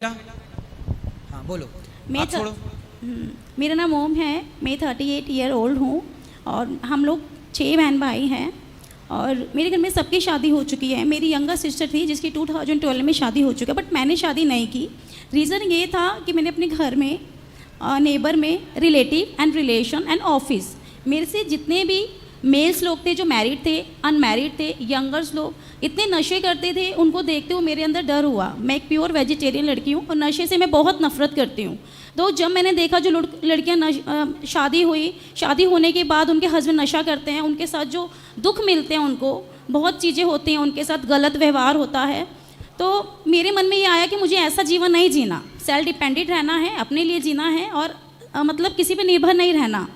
क्या? हाँ बोलो। मैं आप छोड़ो। मेरा नाम ओम है। मैं 38 ईयर ओल्ड हूँ और हम लोग 6 बहन भाई हैं और मेरे घर में सबकी शादी हो चुकी है। मेरी यंगर सिस्टर थी जिसकी 2012 में शादी हो चुकी है, बट मैंने शादी नहीं की। रीज़न ये था कि मैंने अपने घर में, नेबर में, relative and relation and office, मेरे से जितने भी मेल्स लोग थे जो मैरिड थे, अनमैरिड थे, यंगर्स लोग इतने नशे करते थे, उनको देखते हुए मेरे अंदर डर हुआ। मैं एक प्योर वेजिटेरियन लड़की हूँ और नशे से मैं बहुत नफरत करती हूँ। तो जब मैंने देखा जो लड़कियाँ शादी हुई, शादी होने के बाद उनके हस्बैंड नशा करते हैं, उनके साथ जो दुख मिलते हैं, उनको बहुत चीज़ें होती हैं, उनके साथ गलत व्यवहार होता है, तो मेरे मन में ये आया कि मुझे ऐसा जीवन नहीं जीना। सेल्फ डिपेंडेंट रहना है, अपने लिए जीना है और मतलब किसी पे निर्भर नहीं रहना।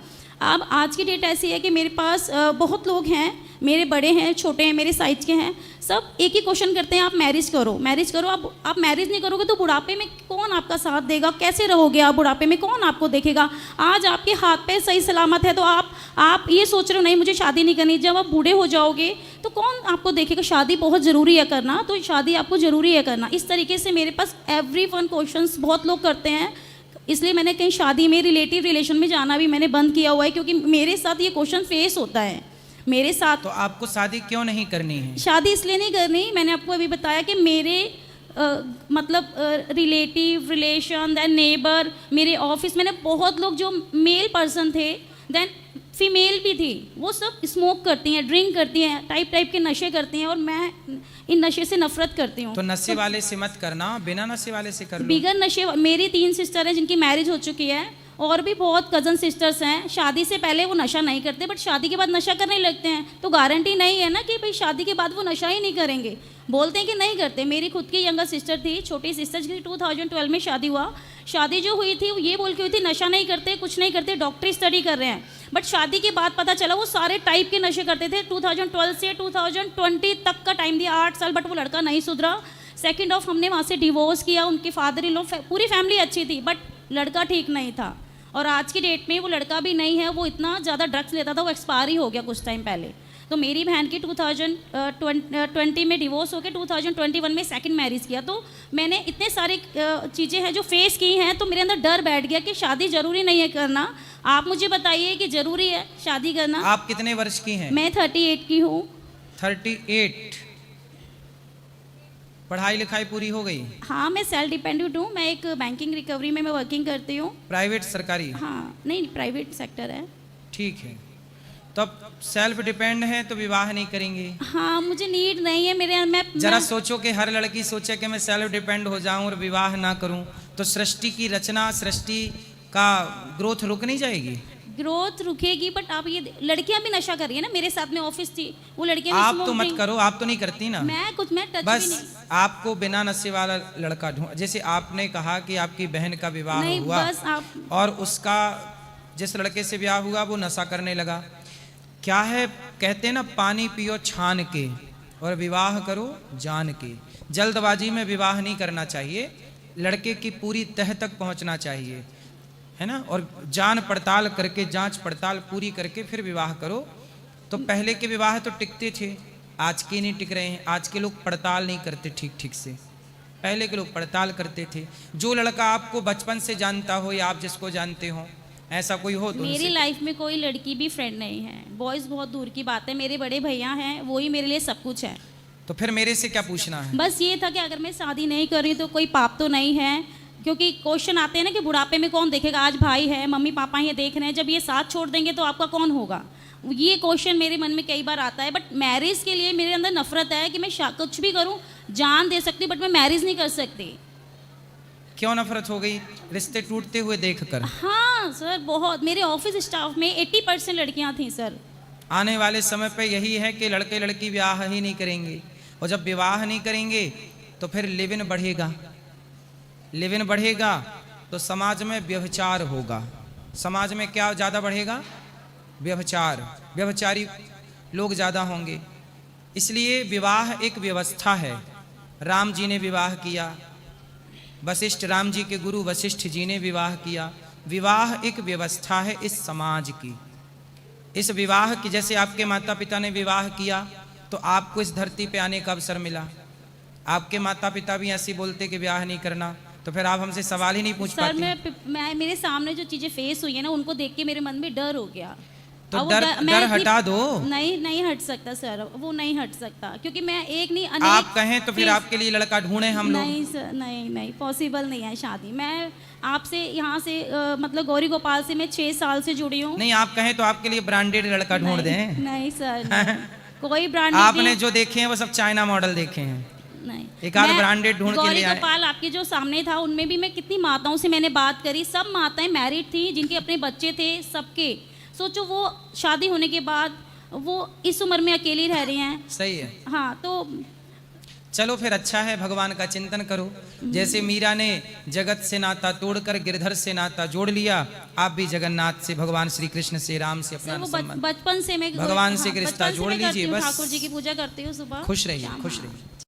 अब आज की डेट ऐसी है कि मेरे पास बहुत लोग हैं, मेरे बड़े हैं, छोटे हैं, मेरे साइज के हैं, सब एक ही क्वेश्चन करते हैं, आप मैरिज करो, मैरिज करो। आप मैरिज नहीं करोगे तो बुढ़ापे में कौन आपका साथ देगा? कैसे रहोगे आप बुढ़ापे में? कौन आपको देखेगा? आज आपके हाथ पे सही सलामत है तो आप ये सोच रहे हो नहीं मुझे शादी नहीं करनी, जब आप बूढ़े हो जाओगे तो कौन आपको देखेगा? शादी बहुत ज़रूरी है करना, तो शादी आपको ज़रूरी है करना। इस तरीके से मेरे पास एवरी वन क्वेश्चन बहुत लोग करते हैं, इसलिए मैंने कहीं शादी में, रिलेटिव रिलेशन में जाना भी मैंने बंद किया हुआ है, क्योंकि मेरे साथ ये क्वेश्चन फेस होता है मेरे साथ। तो आपको शादी क्यों नहीं करनी है? शादी इसलिए नहीं करनी, मैंने आपको अभी बताया कि मेरे मतलब रिलेटिव, रिलेशन, देन नेबर, मेरे ऑफिस, मैंने बहुत लोग जो मेल पर्सन थे, देन फीमेल भी थी, वो सब स्मोक करती हैं, ड्रिंक करती हैं, टाइप के नशे करती हैं और मैं इन नशे से नफरत करती हूँ। तो नशे वाले से मत करना, बिना नशे वाले से कर लो। बिगर नशे, मेरी 3 सिस्टर हैं जिनकी मैरिज हो चुकी है और भी बहुत कज़न सिस्टर्स हैं। शादी से पहले वो नशा नहीं करते, बट शादी के बाद नशा करने लगते हैं, तो गारंटी नहीं है ना कि भाई शादी के बाद वो नशा ही नहीं करेंगे। बोलते हैं कि नहीं करते। मेरी खुद की यंगर सिस्टर थी, छोटी सिस्टर की 2012 में शादी हुआ। शादी जो हुई थी वो ये बोल के हुई थी नशा नहीं करते, कुछ नहीं करते, डॉक्टरी स्टडी कर रहे हैं, बट शादी के बाद पता चला वो सारे टाइप के नशे करते थे। 2012 से 2020 तक का टाइम दिया, 8 साल, बट वो लड़का नहीं सुधरा। सेकेंड ऑफ हमने वहाँ से डिवोर्स किया, उनके फादर इन लॉ, पूरी फैमिली अच्छी थी, बट लड़का ठीक नहीं था। और आज की डेट में वो लड़का भी नहीं है, वो इतना ज़्यादा ड्रग्स लेता था, वो एक्सपायर ही हो गया कुछ टाइम पहले। तो मेरी बहन की 2020 में डिवोर्स होकर 2021 में सेकंड मैरिज किया। तो मैंने इतने सारे चीज़ें हैं जो फेस की हैं, तो मेरे अंदर डर बैठ गया कि शादी ज़रूरी नहीं है करना। आप मुझे बताइए कि ज़रूरी है शादी करना? आप कितने वर्ष की हैं? मैं 38 की हूँ। 38। पढ़ाई लिखाई पूरी हो गई? हाँ, मैं सेल्फ डिपेंडेंट हूँ। मैं एक बैंकिंग रिकवरी में मैं वर्किंग करती हूँ। प्राइवेट, सरकारी? हाँ, नहीं, प्राइवेट सेक्टर है। ठीक है, तब सेल्फ डिपेंड है तो विवाह नहीं करेंगे? हाँ, मुझे नीड नहीं है मेरे। मैं जरा सोचो कि हर लड़की सोचे कि मैं सेल्फ डिपेंड हो जाऊं और विवाह ना करूं, तो सृष्टि की रचना, सृष्टि का ग्रोथ रुक नहीं जाएगी? ग्रोथ रुकेगी, बट आप ये लड़कियां भी नशा कर रही है ना। मेरे साथ में ऑफिस थी, वो लड़कियां भी आप तो मत करो, आप तो नहीं करती ना। मैं टच बस भी नहीं। आपको बिना नशे वाला लड़का ढूंढ, जैसे आपने कहा कि आपकी बहन का विवाह नहीं, हुआ बस आप और उसका जिस लड़के से ब्याह हुआ वो नशा करने लगा। क्या है, कहते हैं ना, पानी पियो छान के और विवाह करो जान के। जल्दबाजी में विवाह नहीं करना चाहिए, लड़के की पूरी तह तक पहुंचना चाहिए, है ना, और जान पड़ताल करके, जांच पड़ताल पूरी करके फिर विवाह करो। तो पहले के विवाह तो टिकते थे, आज के नहीं टिक रहे हैं। आज के लोग पड़ताल नहीं करते ठीक से, पहले के लोग पड़ताल करते थे। जो लड़का आपको बचपन से जानता हो या आप जिसको जानते हो, ऐसा कोई हो तो मेरी लाइफ में कोई लड़की भी फ्रेंड नहीं है। बॉयज़ बहुत दूर की बात है, मेरे बड़े भैया हैं, वही मेरे लिए सब कुछ है। तो फिर मेरे से क्या पूछना है? बस ये था कि अगर मैं शादी नहीं कर रही तो कोई पाप तो नहीं है, क्योंकि क्वेश्चन आते हैं ना कि बुढ़ापे में कौन देखेगा। आज भाई है, मम्मी पापा ये देख रहे हैं, जब ये साथ छोड़ देंगे तो आपका कौन होगा? ये क्वेश्चन मेरे मन में कई बार आता है। बट मैरिज के लिए मेरे अंदर नफरत है कि मैं कुछ भी करूं, जान दे सकती, बट मैं मैरिज नहीं कर सकती। क्यों नफरत हो गई? रिश्ते टूटते हुए देखकर? हाँ सर, बहुत। मेरे ऑफिस स्टाफ में 80% लड़कियां थी सर। आने वाले समय पे यही है कि लड़के लड़की विवाह ही नहीं करेंगे, और जब विवाह नहीं करेंगे तो फिर लिव इन बढ़ेगा। लिव इन बढ़ेगा तो समाज में व्यभिचार होगा। समाज में क्या ज़्यादा बढ़ेगा? व्यभिचार, व्यभिचारी लोग ज़्यादा होंगे। इसलिए विवाह एक व्यवस्था है। राम जी ने विवाह किया, वशिष्ठ, राम जी के गुरु वशिष्ठ जी ने विवाह किया। विवाह एक व्यवस्था है इस समाज की। इस विवाह की, जैसे आपके माता पिता ने विवाह किया तो आपको इस धरती पे आने का अवसर मिला। आपके माता पिता भी ऐसे बोलते कि ब्याह नहीं करना, तो फिर आप हमसे सवाल ही नहीं पूछ सर पाती। मैं मेरे सामने जो चीजें फेस हुई है ना, उनको देख के मेरे मन में डर हो गया। तो अब वो डर मैं इतनी- हटा दो। नहीं हट सकता सर, वो नहीं हट सकता, क्योंकि मैं एक नहीं अनेक आप कहें तो फिर फेस- आपके लिए लड़का ढूंढे हम लोग। नहीं सर, नहीं पॉसिबल नहीं है शादी। मैं आपसे यहाँ से मतलब गौरी गोपाल से मैं 6 साल से जुड़ी हूँ। नहीं, आप कहें तो आपके लिए ब्रांडेड लड़का ढूंढ दें। नहीं सर, नहीं। कोई ब्रांड आपने जो देखे हैं वो सब चाइना मॉडल देखे हैं। नहीं, एक आध मैं ब्रांडेड ढूंढ के गौरी ले आए। गोपाल आपके जो सामने था, उनमें भी मैं कितनी माताओं से मैंने बात करी, सब माताएं मैरिड थी, जिनके अपने बच्चे थे सबके। सोचो वो शादी होने के बाद वो इस उम्र में अकेली रह रही हैं। सही है। हाँ, तो चलो फिर अच्छा है, भगवान का चिंतन करो। जैसे मीरा ने जगत से नाता तोड़कर गिरधर से नाता जोड़ लिया, आप भी जगन्नाथ से, भगवान श्री कृष्ण से, राम से अपना वो संबंध बचपन से मैं भगवान से हाँ, रिश्ता बचपन से जोड़ मैं करती लीजिए हूँ, बस। ठाकुर जी की पूजा करती हूँ सुबह खुश रहिए, शाम, खुश हाँ। रहिए।